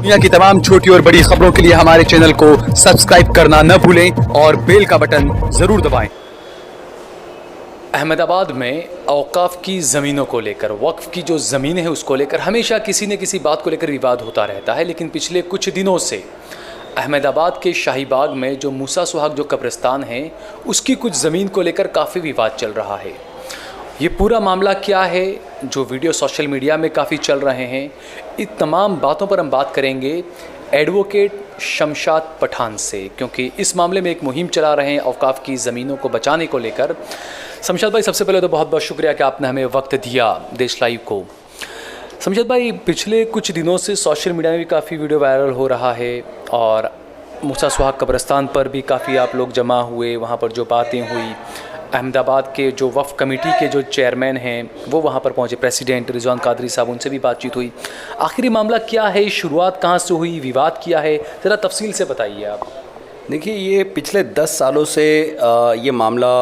दुनिया की तमाम छोटी और बड़ी खबरों के लिए हमारे चैनल को सब्सक्राइब करना न भूलें और बेल का बटन ज़रूर दबाएं। अहमदाबाद में औकाफ की ज़मीनों को लेकर, वक्फ़ की जो ज़मीनें हैं उसको लेकर हमेशा किसी न किसी बात को लेकर विवाद होता रहता है। लेकिन पिछले कुछ दिनों से अहमदाबाद के शाही बाग में जो मूसा सुहाग जो कब्रिस्तान है उसकी कुछ ज़मीन को लेकर काफ़ी विवाद चल रहा है। ये पूरा मामला क्या है, जो वीडियो सोशल मीडिया में काफ़ी चल रहे हैं, इन तमाम बातों पर हम बात करेंगे एडवोकेट शमशाद पठान से, क्योंकि इस मामले में एक मुहिम चला रहे हैं औकाफ की ज़मीनों को बचाने को लेकर। शमशाद भाई, सबसे पहले तो बहुत बहुत शुक्रिया कि आपने हमें वक्त दिया देश लाइव को। शमशाद भाई, पिछले कुछ दिनों से सोशल मीडिया में भी काफ़ी वीडियो वायरल हो रहा है और मूसा सुहाग कब्रिस्तान पर भी काफ़ी आप लोग जमा हुए, वहाँ पर जो बातें हुई, अहमदाबाद के जो वफ़ कमेटी के जो चेयरमैन हैं वो वहाँ पर पहुँचे, प्रेसिडेंट रिजवान कादरी साहब, उनसे भी बातचीत हुई। आखिरी मामला क्या है, शुरुआत कहाँ से हुई, विवाद क्या है, ज़रा तफसील से बताइए आप। देखिए, ये पिछले 10 सालों से ये मामला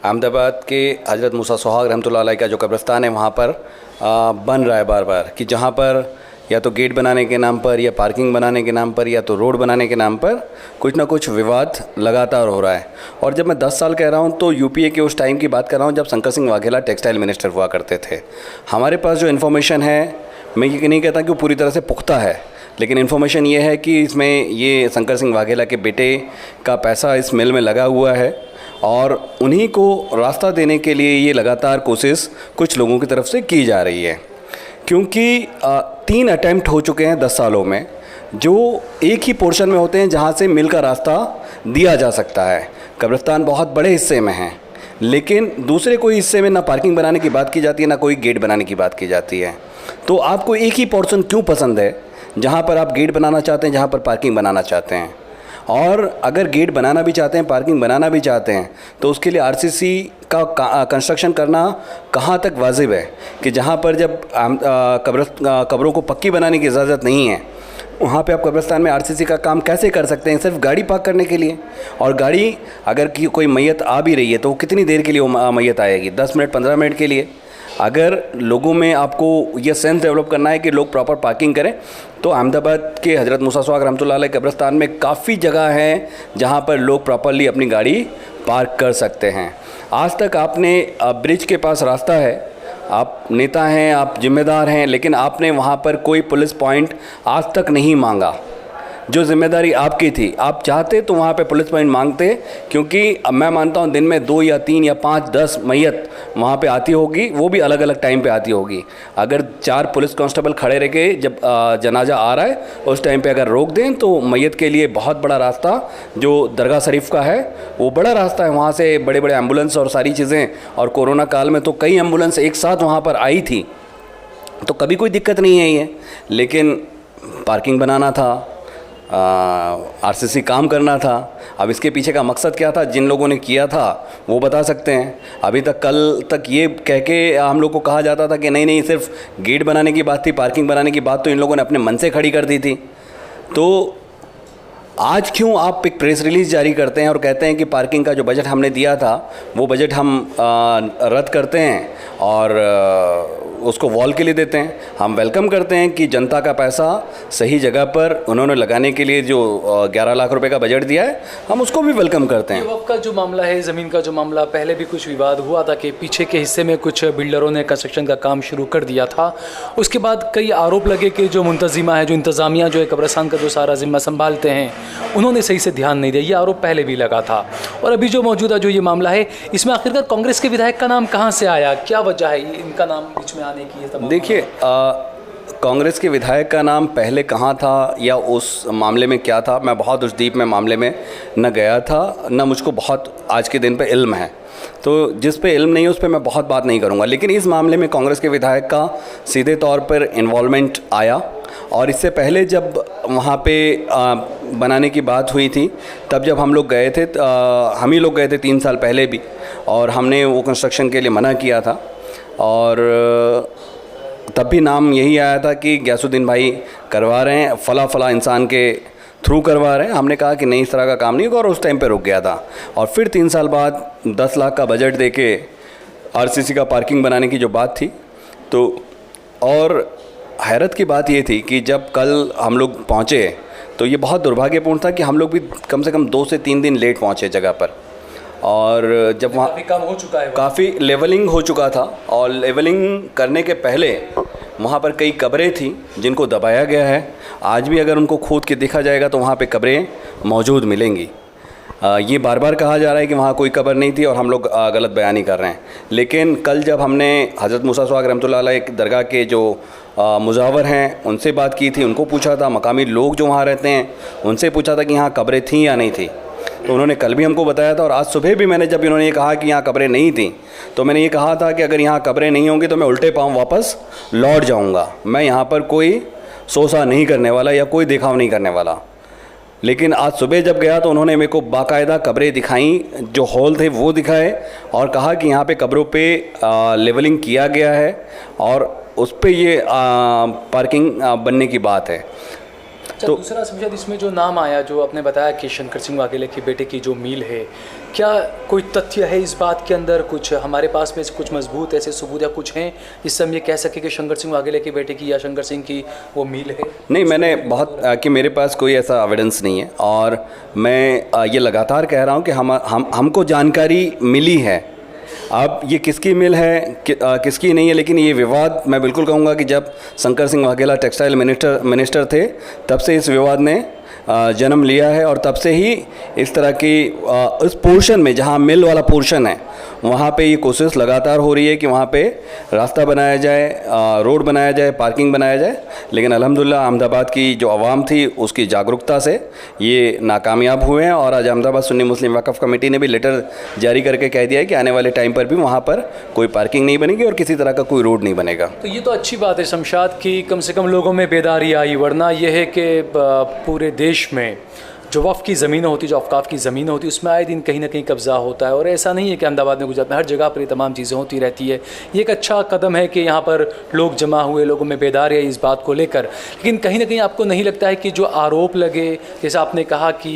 अहमदाबाद के हज़रत मूसा सुहाग रहमतुल्लाह अलैह का जो कब्रिस्तान है वहाँ पर बन रहा है बार बार, कि जहाँ पर या तो गेट बनाने के नाम पर या पार्किंग बनाने के नाम पर या तो रोड बनाने के नाम पर कुछ ना कुछ विवाद लगातार हो रहा है। और जब मैं 10 साल कह रहा हूँ तो यूपीए के उस टाइम की बात कर रहा हूँ जब शंकर सिंह वाघेला टेक्सटाइल मिनिस्टर हुआ करते थे। हमारे पास जो इन्फॉर्मेशन है, मैं ये नहीं कहता कि वो पूरी तरह से पुख्ता है, लेकिन इन्फॉर्मेशन ये है कि इसमें ये शंकर सिंह वाघेला के बेटे का पैसा इस मिल में लगा हुआ है और उन्हीं को रास्ता देने के लिए ये लगातार कोशिश कुछ लोगों की तरफ से की जा रही है। क्योंकि 3 अटैम्प्ट हो चुके हैं 10 सालों में, जो एक ही पोर्शन में होते हैं जहाँ से मिल का रास्ता दिया जा सकता है। कब्रिस्तान बहुत बड़े हिस्से में है, लेकिन दूसरे कोई हिस्से में ना पार्किंग बनाने की बात की जाती है, ना कोई गेट बनाने की बात की जाती है। तो आपको एक ही पोर्शन क्यों पसंद है जहाँ पर आप गेट बनाना चाहते हैं, जहाँ पर पार्किंग बनाना चाहते हैं? और अगर गेट बनाना भी चाहते हैं, पार्किंग बनाना भी चाहते हैं, तो उसके लिए आरसीसी का कंस्ट्रक्शन करना कहाँ तक वाजिब है कि जहाँ पर जब कब्रों को पक्की बनाने की इजाज़त नहीं है, वहाँ पे आप कब्रिस्तान में आरसीसी का काम कैसे कर सकते हैं सिर्फ गाड़ी पार्क करने के लिए? और गाड़ी अगर कोई मैयत आ भी रही है तो वो कितनी देर के लिए वो मैयत आएगी? 10 मिनट 15 मिनट के लिए। अगर लोगों में आपको ये सेंस डेवलप करना है कि लोग प्रॉपर पार्किंग करें, तो अहमदाबाद के हज़रत मूसा सुहाग रहमतुल्लाह अलैह कब्रिस्तान में काफ़ी जगह है जहाँ पर लोग प्रॉपरली अपनी गाड़ी पार्क कर सकते हैं। आज तक आपने ब्रिज के पास रास्ता है, आप नेता हैं, आप जिम्मेदार हैं, लेकिन आपने वहाँ पर कोई पुलिस पॉइंट आज तक नहीं मांगा। जो जिम्मेदारी आपकी थी, आप चाहते तो वहाँ पे पुलिस पॉइंट मांगते, क्योंकि मैं मानता हूँ दिन में 2 या 3 या 5 10 मैयत वहाँ पे आती होगी, वो भी अलग अलग टाइम पे आती होगी। अगर 4 पुलिस कांस्टेबल खड़े रह के जब जनाजा आ रहा है उस टाइम पे अगर रोक दें तो मैयत के लिए बहुत बड़ा रास्ता जो दरगाह शरीफ का है वो बड़ा रास्ता है, वहाँ से बड़े बड़े एम्बुलेंस और सारी चीज़ें, और कोरोना काल में तो कई एम्बुलेंस एक साथ वहाँ पर आई थी, तो कभी कोई दिक्कत नहीं है ये। लेकिन पार्किंग बनाना था, आरसीसी काम करना था। अब इसके पीछे का मकसद क्या था, जिन लोगों ने किया था वो बता सकते हैं। अभी तक कल तक ये कह के हम लोग को कहा जाता था कि नहीं नहीं सिर्फ गेट बनाने की बात थी, पार्किंग बनाने की बात तो इन लोगों ने अपने मन से खड़ी कर दी थी। तो आज क्यों आप एक प्रेस रिलीज़ जारी करते हैं और कहते हैं कि पार्किंग का जो बजट हमने दिया था वो बजट हम रद्द करते हैं और उसको वॉल के लिए देते हैं? हम वेलकम करते हैं कि जनता का पैसा सही जगह पर उन्होंने लगाने के लिए जो 11 लाख रुपए का बजट दिया है, हम उसको भी वेलकम करते हैं। वक़्फ़ का जो मामला है, ज़मीन का जो मामला, पहले भी कुछ विवाद हुआ था कि पीछे के हिस्से में कुछ बिल्डरों ने कंस्ट्रक्शन का काम शुरू कर दिया था। उसके बाद कई आरोप लगे कि जो मुंतज़िमा है, जो इंतज़ामिया जो है कब्रिस्तान का जो सारा ज़िम्मा संभालते हैं, उन्होंने सही से ध्यान नहीं दिया। ये आरोप पहले भी लगा था। और अभी जो मौजूदा जो ये मामला है, इसमें आखिरकार कांग्रेस के विधायक का नाम कहाँ से आया, क्या वजह है इनका नाम बीच में आने की? देखिए, कांग्रेस के विधायक का नाम पहले कहाँ था या उस मामले में क्या था, मैं बहुत उस डीप में मामले में न गया था, न मुझको बहुत आज के दिन पे इल्म है। तो जिस पे इल्म नहीं है उस पे मैं बहुत बात नहीं करूँगा। लेकिन इस मामले में कांग्रेस के विधायक का सीधे तौर पर इन्वॉल्वमेंट आया, और इससे पहले जब वहाँ पे बनाने की बात हुई थी, तब जब हम लोग गए थे, हम ही लोग गए थे 3 साल पहले भी, और हमने वो कंस्ट्रक्शन के लिए मना किया था। और तब भी नाम यही आया था कि गयासुद्दीन भाई करवा रहे हैं, फला इंसान के थ्रू करवा रहे हैं। हमने कहा कि नहीं, इस तरह का काम नहीं होगा, और उस टाइम पे रुक गया था। और फिर 3 साल बाद 10 लाख का बजट देके आरसीसी का पार्किंग बनाने की जो बात थी, तो और हैरत की बात ये थी कि जब कल हम लोग पहुँचे तो ये बहुत दुर्भाग्यपूर्ण था कि हम लोग भी कम से कम 2 से 3 दिन लेट पहुँचे जगह पर। और जब वहाँ काफ़ी कम हो चुका है, काफ़ी लेवलिंग हो चुका था और लेवलिंग करने के पहले वहाँ पर कई कब्रें थी जिनको दबाया गया है। आज भी अगर उनको खोद के देखा जाएगा तो वहाँ पे कब्रें मौजूद मिलेंगी। ये बार बार कहा जा रहा है कि वहाँ कोई कब्र नहीं थी और हम लोग गलत बयानी कर रहे हैं। लेकिन कल जब हमने हज़रत मूसा सुहाग रहमतुल्लाह अलैह की दरगाह के जो मुजावर हैं उनसे बात की थी, उनको पूछा था, मकामी लोग जो वहाँ रहते हैं उनसे पूछा था कि यहाँ कब्रें थीं या नहीं थी, तो उन्होंने कल भी हमको बताया था। और आज सुबह भी मैंने जब इन्होंने ये कहा कि यहाँ कब्रें नहीं थीं तो मैंने ये कहा था कि अगर यहाँ कब्रें नहीं होंगी तो मैं उल्टे पाँव वापस लौट जाऊँगा, मैं यहाँ पर कोई सोसा नहीं करने वाला या कोई दिखाव नहीं करने वाला। लेकिन आज सुबह जब गया तो उन्होंने मेरे को बाकायदा कब्रें दिखाई, जो हॉल थे वो दिखाए और कहा कि यहाँ पे कब्रों पे लेवलिंग किया गया है और उस पे ये पार्किंग बनने की बात है। तो दूसरा समझा इसमें जो नाम आया, जो आपने बताया कि शंकर सिंह वाघेला के बेटे की जो मील है, क्या कोई तथ्य है इस बात के अंदर? कुछ हमारे पास में कुछ मजबूत ऐसे सबूत या कुछ हैं जिससे हम ये कह सके कि शंकर सिंह वाघेला के बेटे की या शंकर सिंह की वो मील है? नहीं, मैंने बहुत कि मेरे पास कोई ऐसा एविडेंस नहीं है और मैं ये लगातार कह रहा हूँ कि हमको जानकारी मिली है। अब ये किसकी मिल है किसकी नहीं है, लेकिन ये विवाद मैं बिल्कुल कहूँगा कि जब शंकर सिंह वाघेला टेक्सटाइल मिनिस्टर थे तब से इस विवाद ने जन्म लिया है और तब से ही इस तरह की उस पोर्शन में जहाँ मिल वाला पोर्शन है वहाँ पे ये कोशिश लगातार हो रही है कि वहाँ पे रास्ता बनाया जाए, रोड बनाया जाए, पार्किंग बनाया जाए। लेकिन अल्हम्दुलिल्लाह अहमदाबाद की जो आवाम थी उसकी जागरूकता से ये नाकामयाब हुए हैं और आज अहमदाबाद सुन्नी मुस्लिम वक़फ़ कमेटी ने भी लेटर जारी करके कह दिया है कि आने वाले टाइम पर भी वहाँ पर कोई पार्किंग नहीं बनेगी और किसी तरह का कोई रोड नहीं बनेगा। तो ये तो अच्छी बात है शमशाद की, कम से कम लोगों में बेदारी आई, वरना यह है कि पूरे देश में जो वफ़ की ज़मीनें होती, जो अवकाफ़ की ज़मीनें होती, उसमें आए दिन कहीं ना कहीं कब्ज़ा होता है। और ऐसा नहीं है कि अहमदाबाद में, गुजरात में, हर जगह पर ये तमाम चीज़ें होती रहती है। ये एक अच्छा कदम है कि यहाँ पर लोग जमा हुए, लोगों में बेदारी है इस बात को लेकर। लेकिन कहीं ना कहीं आपको नहीं लगता है कि जो आरोप लगे, जैसे आपने कहा कि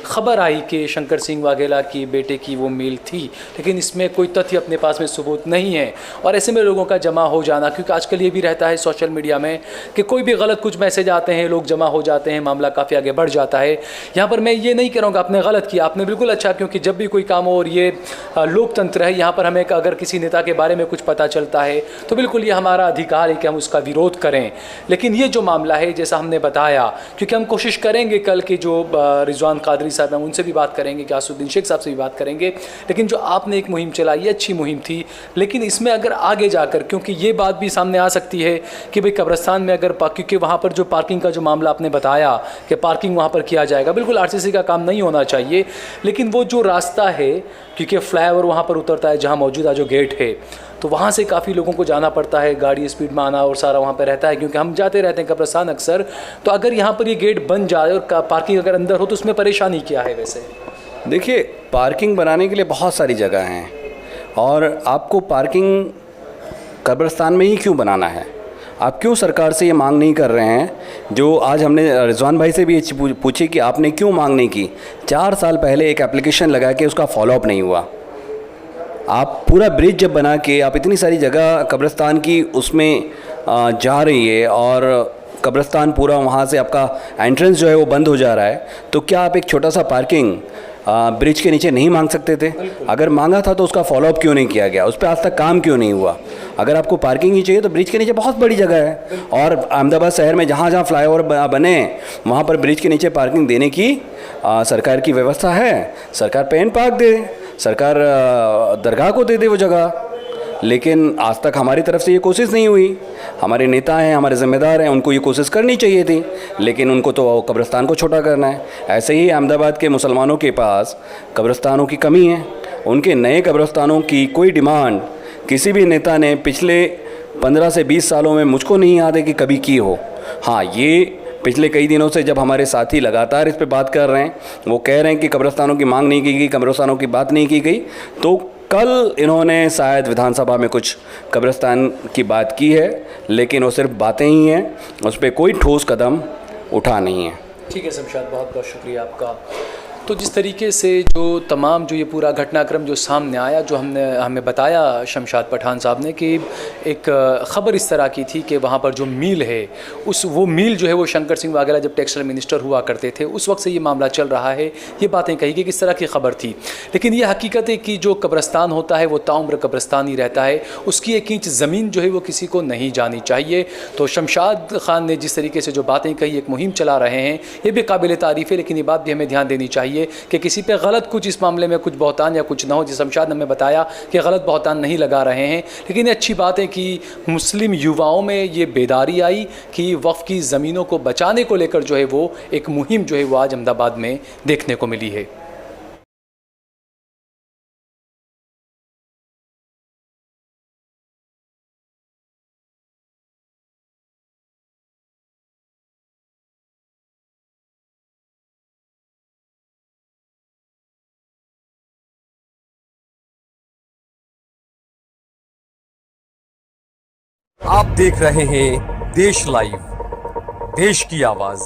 ख़बर आई कि शंकर सिंह वाघेला की बेटे की वो मील थी, लेकिन इसमें कोई तथ्य अपने पास में सबूत नहीं है, और ऐसे में लोगों का जमा हो जाना, क्योंकि आजकल ये भी रहता है सोशल मीडिया में कि कोई भी गलत कुछ मैसेज आते हैं, लोग जमा हो जाते हैं, मामला काफ़ी आगे बढ़ जाता है। यहाँ पर मैं ये नहीं कह रहा हूँ कि आपने गलत किया, आपने बिल्कुल अच्छा, क्योंकि जब भी कोई काम हो, और ये लोकतंत्र है, यहाँ पर हमें अगर किसी नेता के बारे में कुछ पता चलता है तो बिल्कुल ये हमारा अधिकार है कि हम उसका विरोध करें। लेकिन ये जो मामला है, जैसा हमने बताया, क्योंकि हम कोशिश करेंगे कल के जो रिजवान कादरी साहब हैं उनसे भी बात करेंगे, ग्यासुद्दीन शेख साहब से भी बात करेंगे, लेकिन जो आपने एक मुहिम चलाई ये अच्छी मुहिम थी। लेकिन इसमें अगर आगे जाकर, क्योंकि ये बात भी सामने आ सकती है कि भाई कब्रिस्तान में अगर, क्योंकि वहाँ पर जो पार्किंग का जो मामला आपने बताया कि पार्किंग वहाँ पर किया जाएगा, बिल्कुल आरसीसी का काम नहीं होना चाहिए, लेकिन वो जो रास्ता है, क्योंकि फ्लाईओवर वहाँ पर उतरता है जहाँ मौजूदा जो गेट है, तो वहाँ से काफ़ी लोगों को जाना पड़ता है, गाड़ी स्पीड में आना और सारा वहाँ पर रहता है, क्योंकि हम जाते रहते हैं कब्रिस्तान अक्सर। तो अगर यहाँ पर ये गेट बन जाए और पार्किंग अगर अंदर हो तो उसमें परेशानी क्या है? वैसे देखिए, पार्किंग बनाने के लिए बहुत सारी जगह हैं और आपको पार्किंग कब्रिस्तान में ही क्यों बनाना है? आप क्यों सरकार से ये मांग नहीं कर रहे हैं? जो आज हमने रिजवान भाई से भी ये पूछी कि आपने क्यों मांग नहीं की। 4 साल पहले एक एप्लीकेशन लगा के उसका फॉलोअप नहीं हुआ। आप पूरा ब्रिज जब बना के आप इतनी सारी जगह कब्रिस्तान की उसमें जा रही है और कब्रिस्तान पूरा वहाँ से आपका एंट्रेंस जो है वो बंद हो जा रहा है, तो क्या आप एक छोटा सा पार्किंग ब्रिज के नीचे नहीं मांग सकते थे? अगर मांगा था तो उसका फॉलोअप क्यों नहीं किया गया? उस पर आज तक काम क्यों नहीं हुआ? अगर आपको पार्किंग ही चाहिए तो ब्रिज के नीचे बहुत बड़ी जगह है, और अहमदाबाद शहर में जहाँ जहाँ फ्लाईओवर बने वहाँ पर ब्रिज के नीचे पार्किंग देने की सरकार की व्यवस्था है। सरकार पेन पार्क दे, सरकार दरगाह को दे दे वो जगह। लेकिन आज तक हमारी तरफ से ये कोशिश नहीं हुई। हमारे नेता हैं, हमारे ज़िम्मेदार हैं, उनको ये कोशिश करनी चाहिए थी, लेकिन उनको तो कब्रिस्तान को छोटा करना है। ऐसे ही अहमदाबाद के मुसलमानों के पास कब्रिस्तानों की कमी है। उनके नए कब्रिस्तानों की कोई डिमांड किसी भी नेता ने पिछले 15 से 20 सालों में मुझको नहीं याद है कि कभी की हो। हाँ, ये पिछले कई दिनों से जब हमारे साथी लगातार इस पे बात कर रहे हैं, वो कह रहे हैं कि कब्रिस्तानों की मांग नहीं की गई, कब्रिस्तानों की बात नहीं की गई, तो कल इन्होंने शायद विधानसभा में कुछ कब्रिस्तान की बात की है, लेकिन वो सिर्फ बातें ही हैं, उस पर कोई ठोस कदम उठा नहीं है। ठीक है शमशाद, बहुत बहुत शुक्रिया आपका। तो जिस तरीके से जो तमाम जो ये पूरा घटनाक्रम जो सामने आया, जो हमें बताया शमशाद पठान साहब ने कि एक ख़बर इस तरह की थी कि वहाँ पर जो मील है वो मील जो है वो शंकर सिंह वाघेला जब टेक्सटाइल मिनिस्टर हुआ करते थे उस वक्त से ये मामला चल रहा है। ये बातें कही गई किस तरह की ख़बर थी, लेकिन ये हकीकत है कि जो कब्रस्तान होता है वो ताउम्र कब्रस्तान ही रहता है, उसकी 1 इंच ज़मीन जो है वो किसी को नहीं जानी चाहिए। तो शमशाद खान ने जिस तरीके से जो बातें कही, एक मुहिम चला रहे हैं, ये भी काबिल तारीफ़ है, लेकिन ये बात भी हमें ध्यान देनी चाहिए कि किसी पे गलत कुछ इस मामले में कुछ बहतान या कुछ ना हो। जिस शमशाद ने हमें बताया कि गलत बहतान नहीं लगा रहे हैं, लेकिन ये अच्छी बात है कि मुस्लिम युवाओं में ये बेदारी आई कि वक्फ की ज़मीनों को बचाने को लेकर जो है वो एक मुहिम जो है वो आज अहमदाबाद में देखने को मिली है। आप देख रहे हैं देश लाइव, देश की आवाज।